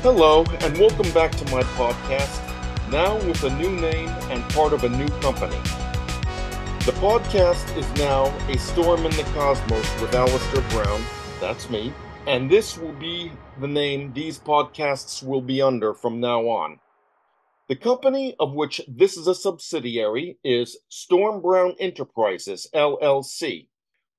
Hello, and welcome back to my podcast, now with a new name and part of a new company. The podcast is now A Storm in the Cosmos with Alistair Brown, that's me, and this will be the name these podcasts will be under from now on. The company of which this is a subsidiary is Storm Brown Enterprises, LLC.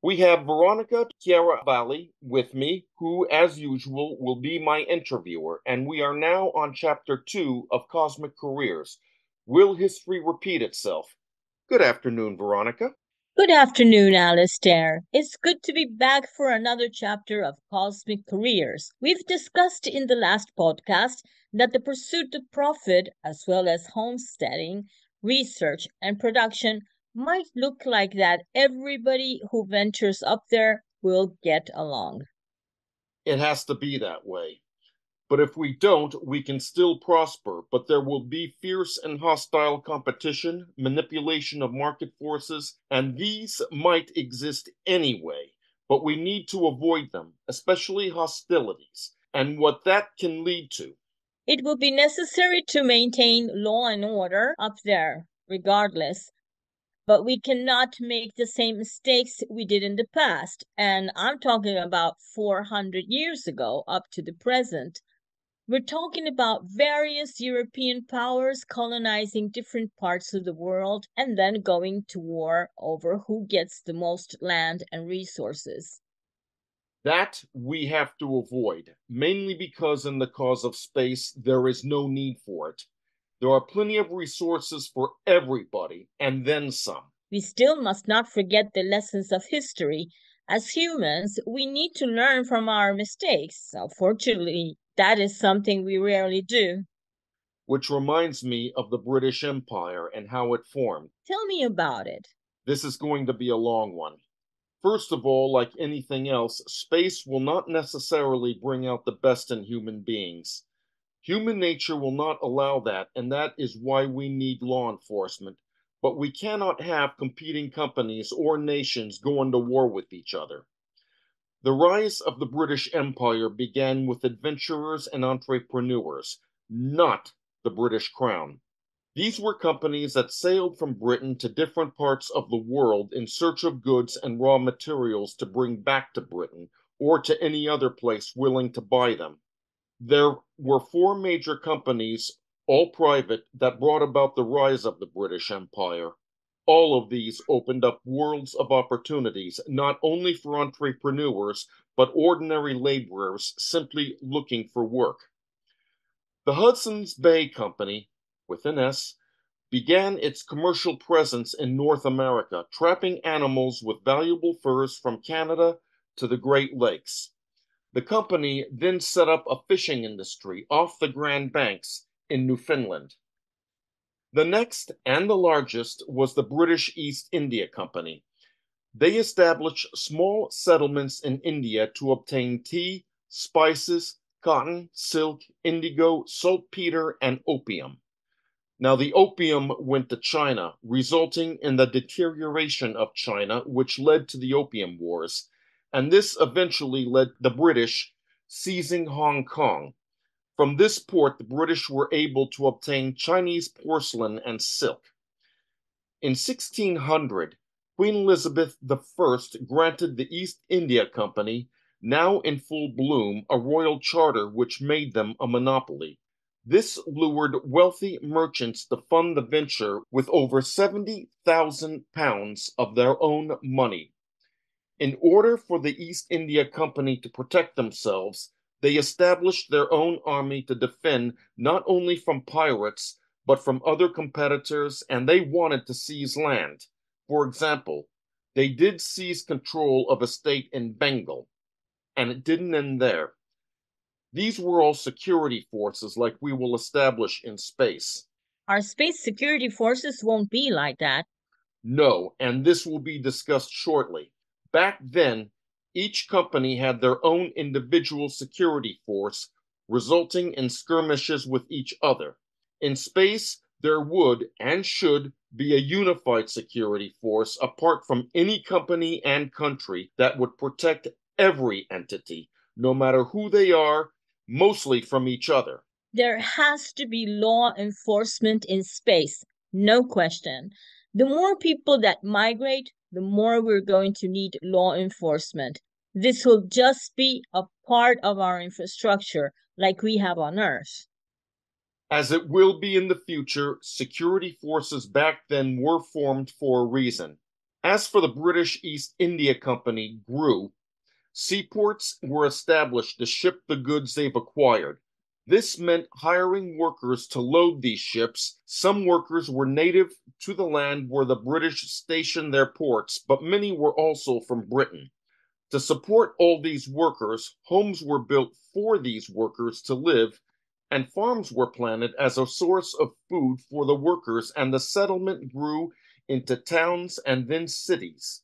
We have Veronica Chiaravalli with me, who, as usual, will be my interviewer, and we are now on Chapter 2 of Cosmic Careers. Will history repeat itself? Good afternoon, Veronica. Good afternoon, Alistair. It's good to be back for another chapter of Cosmic Careers. We've discussed in the last podcast that the pursuit of profit, as well as homesteading, research, and production, might look like that everybody who ventures up there will get along. It has to be that way. But if we don't, we can still prosper, but there will be fierce and hostile competition, manipulation of market forces, and these might exist anyway, but we need to avoid them, especially hostilities, and what that can lead to. It will be necessary to maintain law and order up there, regardless. But we cannot make the same mistakes we did in the past. And I'm talking about 400 years ago up to the present. We're talking about various European powers colonizing different parts of the world and then going to war over who gets the most land and resources. That we have to avoid, mainly because in the cause of space, there is no need for it. There are plenty of resources for everybody, and then some. We still must not forget the lessons of history. As humans, we need to learn from our mistakes. Unfortunately, that is something we rarely do. Which reminds me of the British Empire and how it formed. Tell me about it. This is going to be a long one. First of all, like anything else, space will not necessarily bring out the best in human beings. Human nature will not allow that, and that is why we need law enforcement. But we cannot have competing companies or nations going to war with each other. The rise of the British Empire began with adventurers and entrepreneurs, not the British Crown. These were companies that sailed from Britain to different parts of the world in search of goods and raw materials to bring back to Britain or to any other place willing to buy them. There were four major companies, all private, that brought about the rise of the British Empire. All of these opened up worlds of opportunities, not only for entrepreneurs, but ordinary laborers simply looking for work. The Hudson's Bay Company, with an S, began its commercial presence in North America, trapping animals with valuable furs from Canada to the Great Lakes. The company then set up a fishing industry off the Grand Banks in Newfoundland. The next and the largest was the British East India Company. They established small settlements in India to obtain tea, spices, cotton, silk, indigo, saltpeter, and opium. Now, the opium went to China, resulting in the deterioration of China, which led to the Opium Wars, and this eventually led the British seizing Hong Kong. From this port, the British were able to obtain Chinese porcelain and silk. In 1600, Queen Elizabeth I granted the East India Company, now in full bloom, a royal charter which made them a monopoly. This lured wealthy merchants to fund the venture with over £70,000 of their own money. In order for the East India Company to protect themselves, they established their own army to defend not only from pirates, but from other competitors, and they wanted to seize land. For example, they did seize control of a state in Bengal, and it didn't end there. These were all security forces like we will establish in space. Our space security forces won't be like that. No, and this will be discussed shortly. Back then, each company had their own individual security force, resulting in skirmishes with each other. In space, there would and should be a unified security force apart from any company and country that would protect every entity, no matter who they are, mostly from each other. There has to be law enforcement in space, no question. The more people that migrate, the more we're going to need law enforcement. This will just be a part of our infrastructure like we have on Earth. As it will be in the future, security forces back then were formed for a reason. As for the British East India Company grew, seaports were established to ship the goods they've acquired. This meant hiring workers to load these ships. Some workers were native to the land where the British stationed their ports, but many were also from Britain. To support all these workers, homes were built for these workers to live, and farms were planted as a source of food for the workers, and the settlement grew into towns and then cities.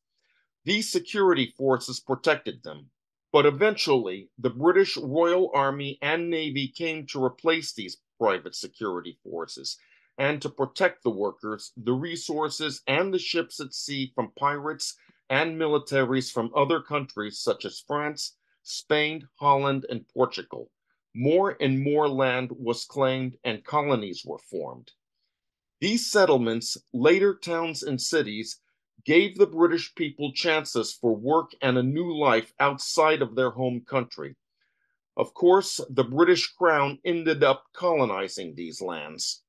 These security forces protected them, but eventually the British Royal Army and Navy came to replace these private security forces and to protect the workers, the resources, and the ships at sea from pirates and militaries from other countries such as France, Spain, Holland, and Portugal. More and more land was claimed and colonies were formed. These settlements, later towns and cities, gave the British people chances for work and a new life outside of their home country. Of course, the British Crown ended up colonizing these lands.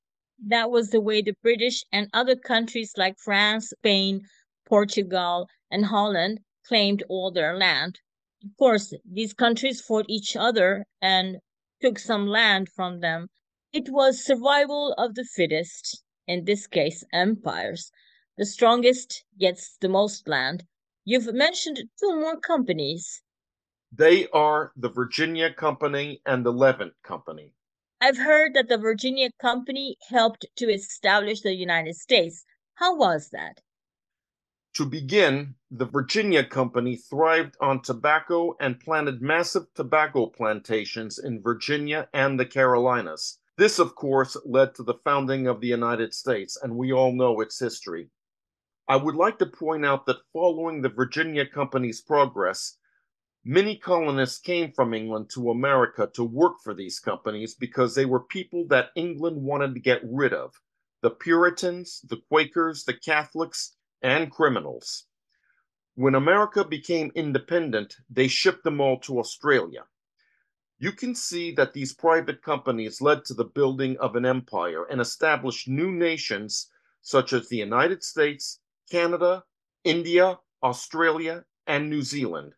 That was the way the British and other countries like France, Spain, Portugal, and Holland claimed all their land. Of course, these countries fought each other and took some land from them. It was survival of the fittest, in this case, empires. The strongest gets the most land. You've mentioned two more companies. They are the Virginia Company and the Levant Company. I've heard that the Virginia Company helped to establish the United States. How was that? To begin, the Virginia Company thrived on tobacco and planted massive tobacco plantations in Virginia and the Carolinas. This, of course, led to the founding of the United States, and we all know its history. I would like to point out that following the Virginia Company's progress, many colonists came from England to America to work for these companies because they were people that England wanted to get rid of: the Puritans, the Quakers, the Catholics, and criminals. When America became independent, they shipped them all to Australia. You can see that these private companies led to the building of an empire and established new nations such as the United States, Canada, India, Australia, and New Zealand.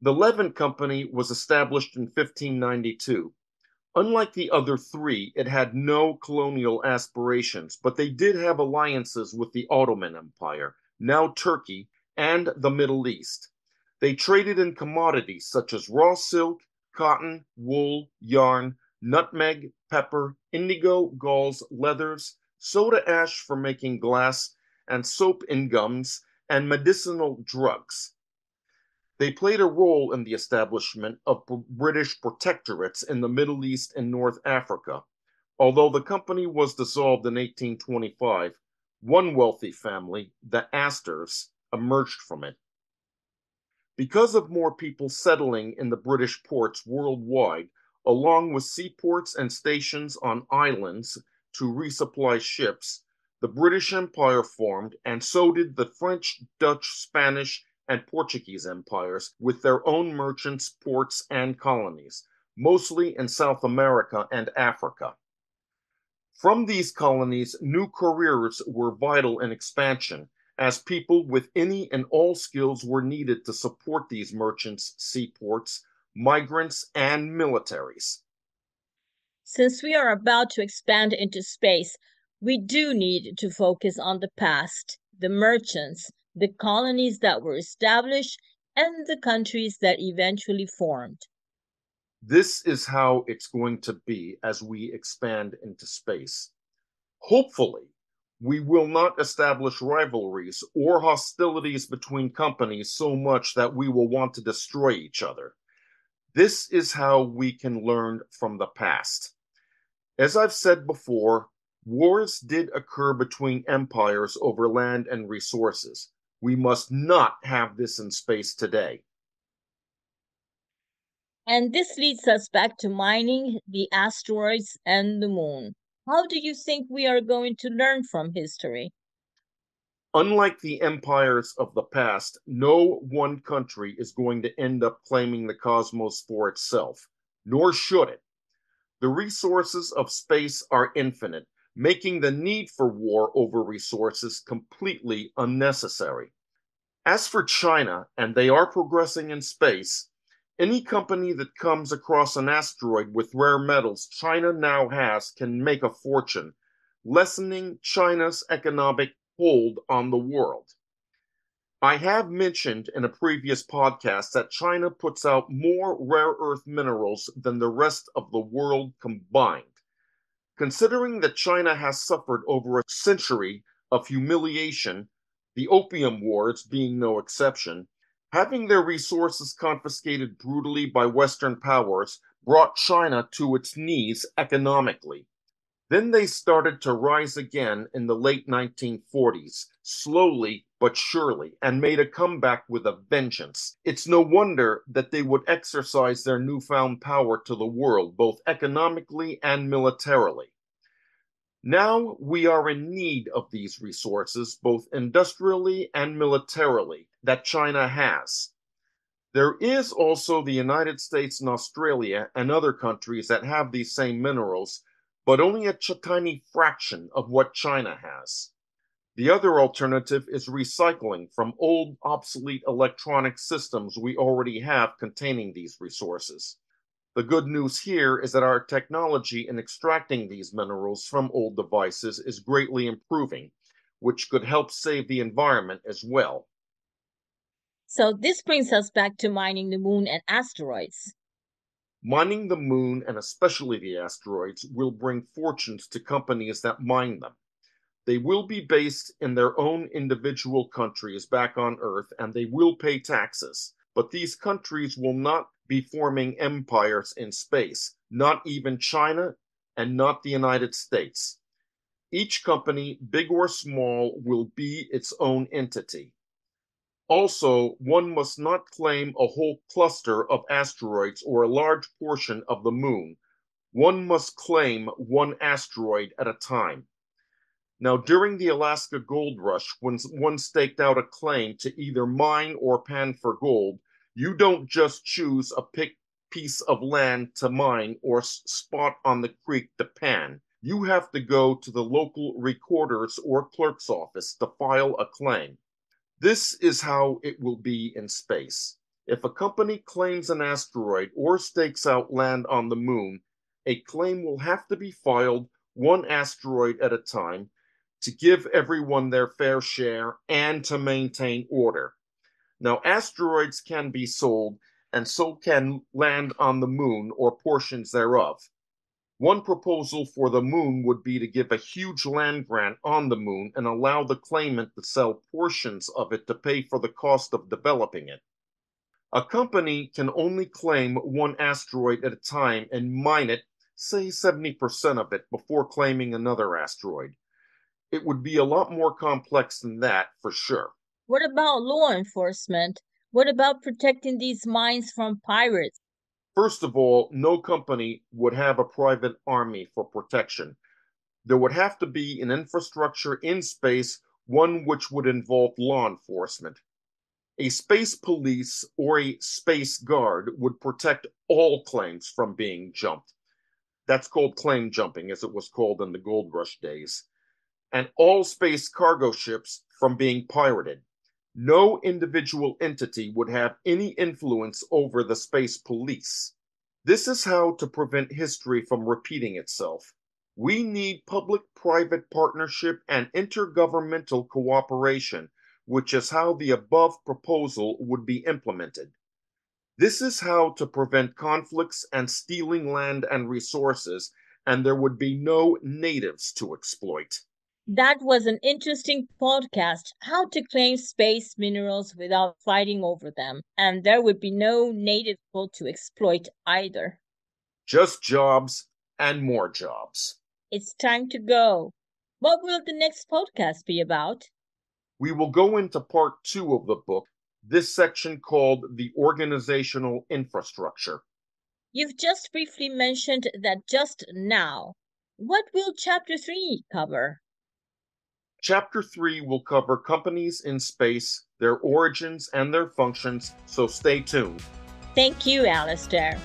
The Levant Company was established in 1592. Unlike the other three, it had no colonial aspirations, but they did have alliances with the Ottoman Empire, now Turkey, and the Middle East. They traded in commodities such as raw silk, cotton, wool, yarn, nutmeg, pepper, indigo, galls, leathers, soda ash for making glass, and soap and gums, and medicinal drugs. They played a role in the establishment of British protectorates in the Middle East and North Africa. Although the company was dissolved in 1825, one wealthy family, the Astors, emerged from it. Because of more people settling in the British ports worldwide, along with seaports and stations on islands to resupply ships, the British Empire formed, and so did the French, Dutch, Spanish, and Portuguese empires with their own merchants, ports, and colonies, mostly in South America and Africa. From these colonies, new careers were vital in expansion, as people with any and all skills were needed to support these merchants, seaports, migrants, and militaries. Since we are about to expand into space, we do need to focus on the past, the merchants, the colonies that were established, and the countries that eventually formed. This is how it's going to be as we expand into space. Hopefully, we will not establish rivalries or hostilities between companies so much that we will want to destroy each other. This is how we can learn from the past. As I've said before, wars did occur between empires over land and resources. We must not have this in space today. And this leads us back to mining the asteroids and the moon. How do you think we are going to learn from history? Unlike the empires of the past, no one country is going to end up claiming the cosmos for itself, nor should it. The resources of space are infinite, making the need for war over resources completely unnecessary. As for China, and they are progressing in space, any company that comes across an asteroid with rare metals China now has can make a fortune, lessening China's economic hold on the world. I have mentioned in a previous podcast that China puts out more rare earth minerals than the rest of the world combined. Considering that China has suffered over a century of humiliation, the Opium Wars being no exception, having their resources confiscated brutally by Western powers brought China to its knees economically. Then they started to rise again in the late 1940s, slowly but surely, and made a comeback with a vengeance. It's no wonder that they would exercise their newfound power to the world, both economically and militarily. Now we are in need of these resources, both industrially and militarily, that China has. There is also the United States and Australia and other countries that have these same minerals, but only a tiny fraction of what China has. The other alternative is recycling from old, obsolete electronic systems we already have containing these resources. The good news here is that our technology in extracting these minerals from old devices is greatly improving, which could help save the environment as well. So this brings us back to mining the moon and asteroids. Mining the moon, and especially the asteroids, will bring fortunes to companies that mine them. They will be based in their own individual countries back on Earth, and they will pay taxes. But these countries will not be forming empires in space, not even China and not the United States. Each company, big or small, will be its own entity. Also, one must not claim a whole cluster of asteroids or a large portion of the moon. One must claim one asteroid at a time. Now, during the Alaska Gold Rush, when one staked out a claim to either mine or pan for gold, you don't just choose a picked piece of land to mine or spot on the creek to pan. You have to go to the local recorder's or clerk's office to file a claim. This is how it will be in space. If a company claims an asteroid or stakes out land on the moon, a claim will have to be filed one asteroid at a time to give everyone their fair share and to maintain order. Now, asteroids can be sold, and so can land on the moon or portions thereof. One proposal for the moon would be to give a huge land grant on the moon and allow the claimant to sell portions of it to pay for the cost of developing it. A company can only claim one asteroid at a time and mine it, say 70% of it, before claiming another asteroid. It would be a lot more complex than that, for sure. What about law enforcement? What about protecting these mines from pirates? First of all, no company would have a private army for protection. There would have to be an infrastructure in space, one which would involve law enforcement. A space police or a space guard would protect all claims from being jumped. That's called claim jumping, as it was called in the gold rush days. And all space cargo ships from being pirated. No individual entity would have any influence over the space police. This is how to prevent history from repeating itself. We need public private partnership and intergovernmental cooperation, which is how the above proposal would be implemented. This is how to prevent conflicts and stealing land and resources, and there would be no natives to exploit. That was an interesting podcast. How to claim space minerals without fighting over them. And there would be no native people to exploit either. Just jobs and more jobs. It's time to go. What will the next podcast be about? We will go into part 2 of the book, this section called the organizational infrastructure. You've just briefly mentioned that just now. What will Chapter 3 cover? Chapter 3 will cover companies in space, their origins, and their functions, so stay tuned. Thank you, Alistair.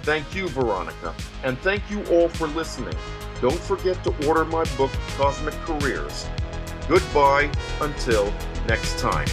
Thank you, Veronica, and thank you all for listening. Don't forget to order my book, Cosmic Careers. Goodbye until next time.